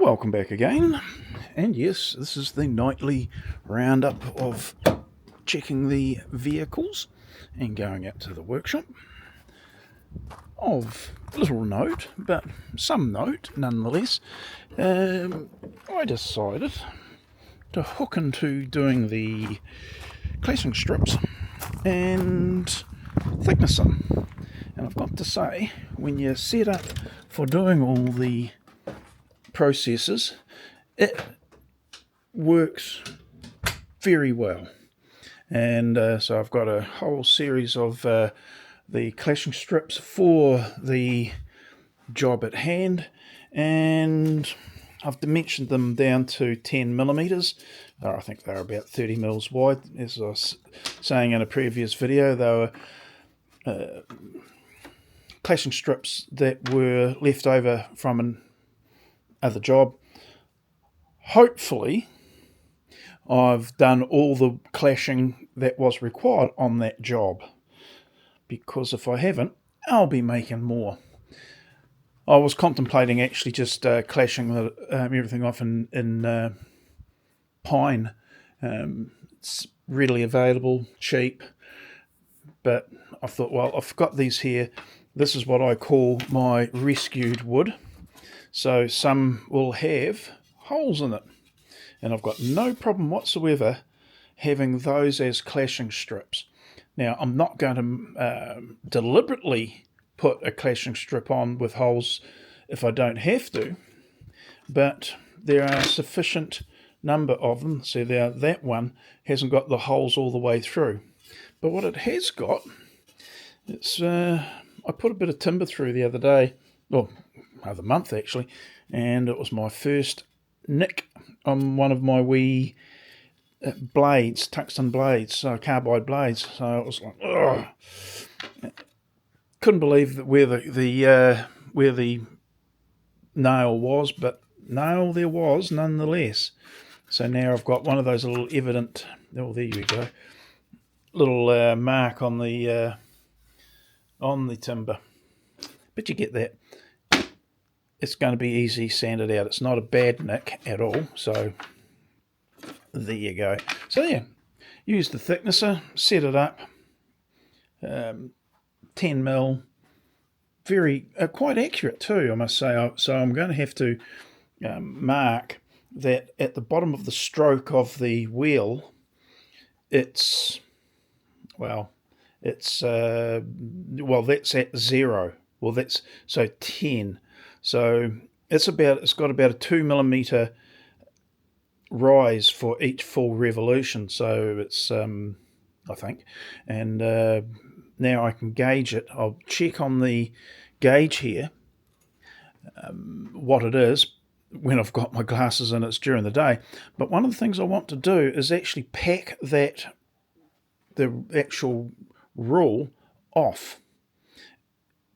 Welcome back again, and yes, this is the nightly roundup of checking the vehicles and going out to the workshop. Of little note, but some note nonetheless, I decided to hook into doing the clashing strips and thicknesser. And I've got to say, when you're set up for doing all the processes, it works very well. And so I've got a whole series of the clashing strips for the job at hand, and I've dimensioned them down to 10 millimeters. I think they're about 30 mils wide. As I was saying in a previous video, they were clashing strips that were left over from an other job. Hopefully I've done all the clashing that was required on that job, because if I haven't, I'll be making more. I was contemplating actually just clashing everything off in pine. It's readily available, cheap, but I thought, well, I've got these here. This is what I call my rescued wood. So some will have holes in it, and I've got no problem whatsoever having those as clashing strips. Now, I'm not going to deliberately put a clashing strip on with holes if I don't have to, but there are a sufficient number of them. So that one hasn't got the holes all the way through. But what it has got, it's I put a bit of timber through the other day, well, other month actually, and it was my first nick on one of my wee blades, tungsten blades, so carbide blades. So it was like, ugh. Couldn't believe that where the nail was, but nail there was nonetheless. So now I've got one of those little evident. Oh, there you go, little mark on the timber. But you get that. It's going to be easy sanded out. It's not a bad nick at all. So there you go. So yeah, use the thicknesser, set it up. 10 mil, very quite accurate too, I must say. So I'm going to have to mark that at the bottom of the stroke of the wheel. It's that's at 0. Well, that's so 10. So it's got about a 2 millimeter rise for each full revolution. So it's I think, and now I can gauge it. I'll check on the gauge here what it is when I've got my glasses and it's during the day. But one of the things I want to do is actually pack the actual rule off,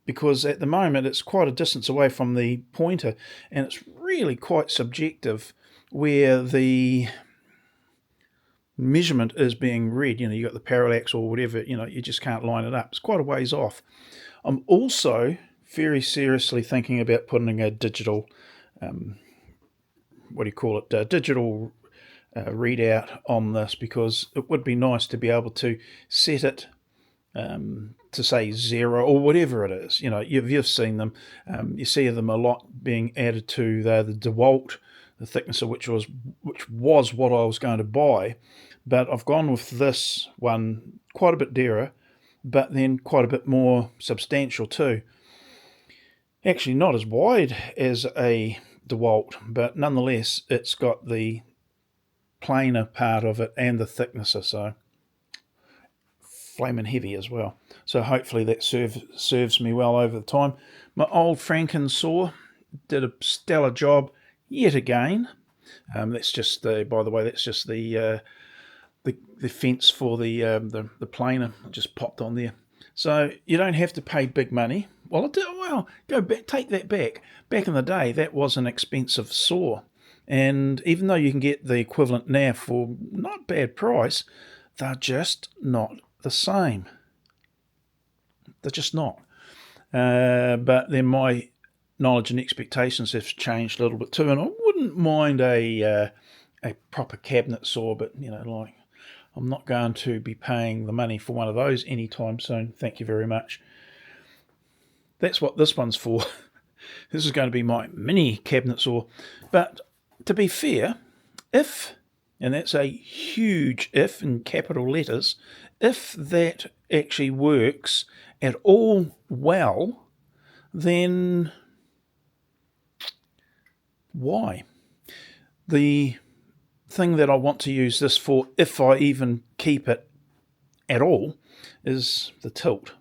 because at the moment it's quite a distance away from the pointer, and it's really quite subjective where the measurement is being read. You got the parallax or whatever, you just can't line it up. It's quite a ways off. I'm also very seriously thinking about putting a digital digital readout on this, because it would be nice to be able to set it to say 0 or whatever it is. You've seen them. You see them a lot being added to the DeWalt, the thicknesser, which was what I was going to buy, but I've gone with this one, quite a bit dearer, but then quite a bit more substantial too. Actually, not as wide as a DeWalt, but nonetheless, it's got the planer part of it and the thicknesser, so flaming heavy as well. So hopefully that serves me well over the time. My old Franken saw did a stellar job yet again. That's just by the way, that's just the fence for the planer. I just popped on there. So you don't have to pay big money. Go back, take that back. Back in the day, that was an expensive saw, and even though you can get the equivalent now for not bad price, they're just not the same. They're just not. But then my knowledge and expectations have changed a little bit too, and I wouldn't wouldn't mind a proper cabinet saw, but like I'm not going to be paying the money for one of those anytime soon. Thank you very much. That's what this one's for. This is going to be my mini cabinet saw. But to be fair, if, and that's a huge if in capital letters, if that actually works at all well, then why? The thing that I want to use this for, if I even keep it at all, is the tilt.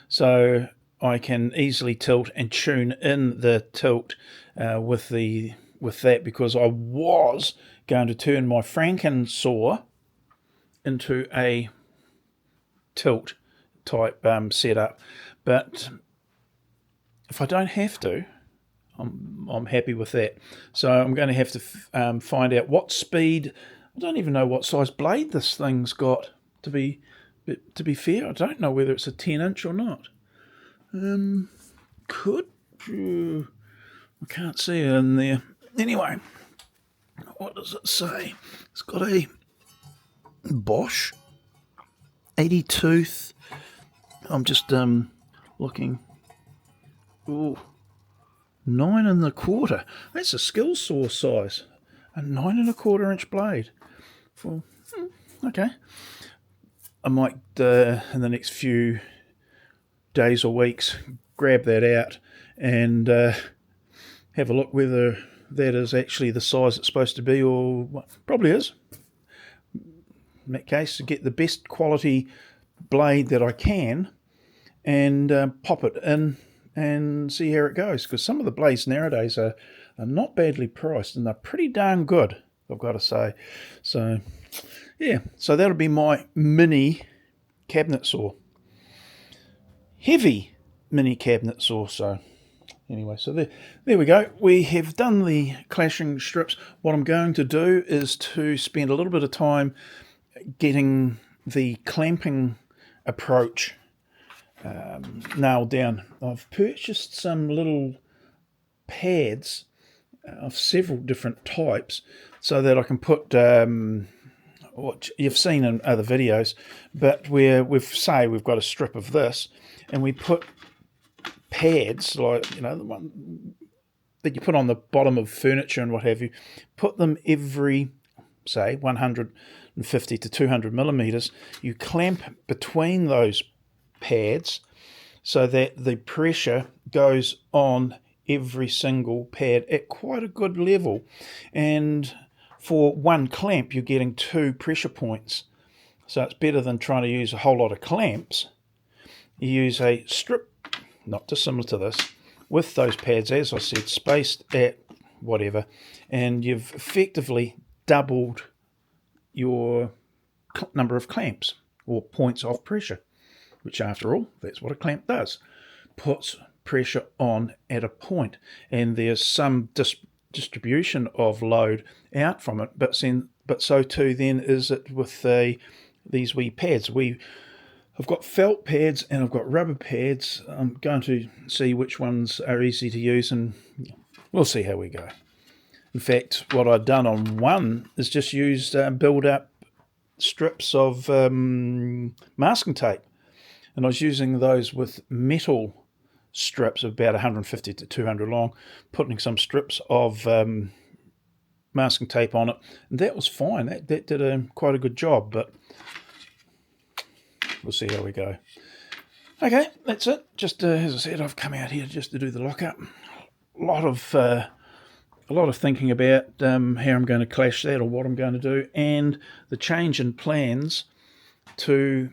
So I can easily tilt and tune in the tilt with that, because I was going to turn my Franken saw into a tilt type setup, but if I don't have to, I'm happy with that. So I'm going to have to find out what speed. I don't even know what size blade this thing's got. To be fair, I don't know whether it's a 10-inch or not. I can't see it in there. Anyway, what does it say? It's got a Bosch 80 tooth. I'm just looking. Ooh, 9 1/4. That's a skill saw size. A 9 1/4 inch blade. Okay. I might in the next few days or weeks grab that out and have a look whether that is actually the size it's supposed to be, or what. Probably is. In that case, to get the best quality blade that I can and pop it in and see how it goes, because some of the blades nowadays are not badly priced and they're pretty darn good, I've got to say. So yeah, so that'll be my mini cabinet saw. Heavy mini cabinet saw. So anyway, so there we go. We have done the clashing strips. What I'm going to do is to spend a little bit of time getting the clamping approach nailed down. I've purchased some little pads of several different types so that I can put what you've seen in other videos, but where we've got a strip of this and we put pads like the one that you put on the bottom of furniture and what have you, put them every say 150 to 200 millimeters. You clamp between those pads so that the pressure goes on every single pad at quite a good level, and for one clamp you're getting 2 pressure points, so it's better than trying to use a whole lot of clamps. You use a strip not dissimilar to this with those pads, as I said, spaced at whatever, and you've effectively doubled your number of clamps or points of pressure, which after all, that's what a clamp does. Puts pressure on at a point, and there's some distribution of load out from it, but so too then is it with these wee pads. I've got felt pads and I've got rubber pads. I'm going to see which ones are easy to use, and we'll see how we go. In fact, what I've done on one is just used build up strips of masking tape, and I was using those with metal strips of about 150 to 200 long, putting some strips of masking tape on it, and that was fine. That did quite a good job, but we'll see how we go. Okay, that's it. Just as I said, I've come out here just to do the lockup. A lot of thinking about how I'm going to clash that or what I'm going to do, and the change in plans to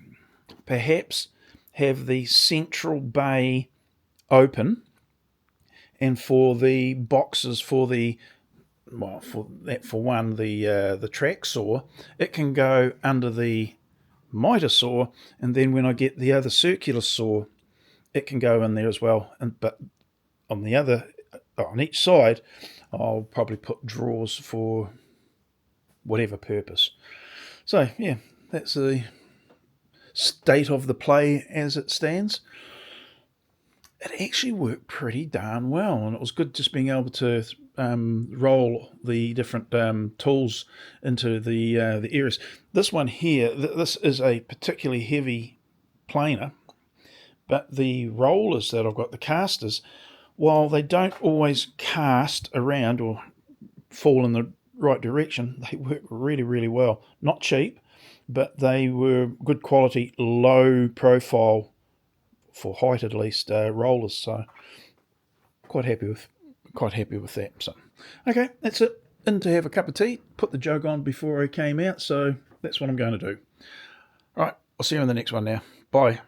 perhaps have the central bay open, and for the boxes for the track saw, it can go under the miter saw, and then when I get the other circular saw, it can go in there as well. But on each side, I'll probably put drawers for whatever purpose. So yeah, that's the state of the play as it stands. It actually worked pretty darn well, and it was good just being able to roll the different tools into the areas. This one here, this is a particularly heavy planer, but the rollers that I've got, the casters, while they don't always cast around or fall in the right direction, they work really, really well. Not cheap, but they were good quality, low profile, for height at least, rollers. So quite happy with that. So okay, that's it. In to have a cup of tea. Put the jug on before I came out, so that's what I'm going to do. All right, I'll see you in the next one now. Bye.